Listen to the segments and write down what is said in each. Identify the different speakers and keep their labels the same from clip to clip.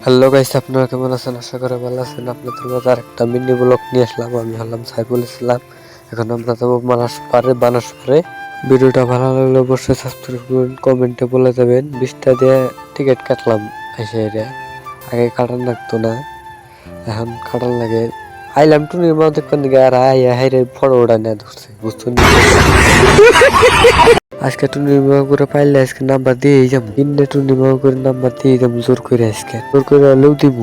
Speaker 1: Hello guys, আপনারা কেমন আছেন? আশা করি ভালো আছেন। আপনাদের মাঝে আরেকটা মিনি ব্লগ নিয়ে আসলাম। আমি হলাম সাইফুল ইসলাম। এখন আমরা যাবো বানাসপাড়ে। ভিডিওটা ভালো লাগলে অবশ্যই সাবস্ক্রাইব করুন, কমেন্টে বলে দেবেন। 20টা দিয়ে টিকিট কাটলাম এসে। আগে কাটান লাগতো না, এখন কাটান লাগে। আইলাম টুনির মা দেখবেন দিকে আর হাইরে ফটো ওটা নিয়ে ধরছে, বুঝছেন? আজকে টুনিমা করে পাইলে আজকে নাম্বার দিয়ে যাবো। ইন্ডে টুনিমা করে নাম্বার দিয়ে যাবো জোর করে, আজকে জোর করে হলেও দিব।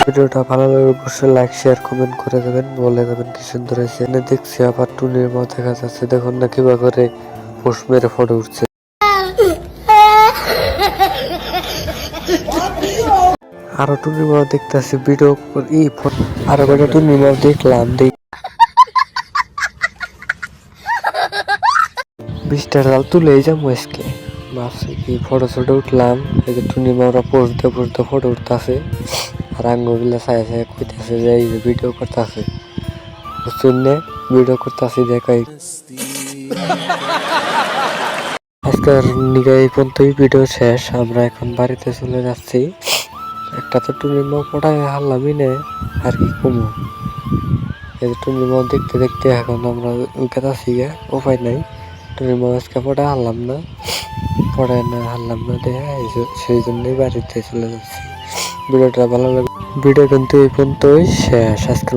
Speaker 1: ভিডিওটা ভালো লাগলে অবশ্যই লাইক শেয়ার কমেন্ট করে দেবেন, বলে দেবেন কি সুন্দর হয়েছে। দেখছি আবার টুনির মা দেখা যাচ্ছে, দেখুন না কিবা করে পোস্ট মেরে ফটো উঠছে। আরো টুনির মা দেখতেছি ভিডিও আরো কটা টুনির মা দেখলাম 20টা ডাল তুলে যাবো আজকে। ভাবছি কি ফটো উঠলাম, এই যে টুনিমা ওরা পোস্ট ফটো উঠতেছে। আর আঙ্গুগুলা ছায়া কইতাছে যে এই যে ভিডিও করতেছে, বুঝছেন না? ভিডিও করতেছি দেখাই। আজকের নিগাই এই পর্যন্তই ভিডিও শেষ। আমরা এখন বাড়িতে চলে যাচ্ছি। একটা তো টুনিমা পড়ায় হারলামই না, আর কি কমু। এই যে টুনিমা দেখতে দেখতে এখন আমরা গেতাছি, উপায় নাই। টুনিমা আজকে পড়ায় হারলাম না, সেই জন্যই বাড়িতে চলে যাচ্ছি। ভিডিওটা ভালো লাগে, ভিডিও কিন্তু এই পর্যন্তই শেষ আজকে।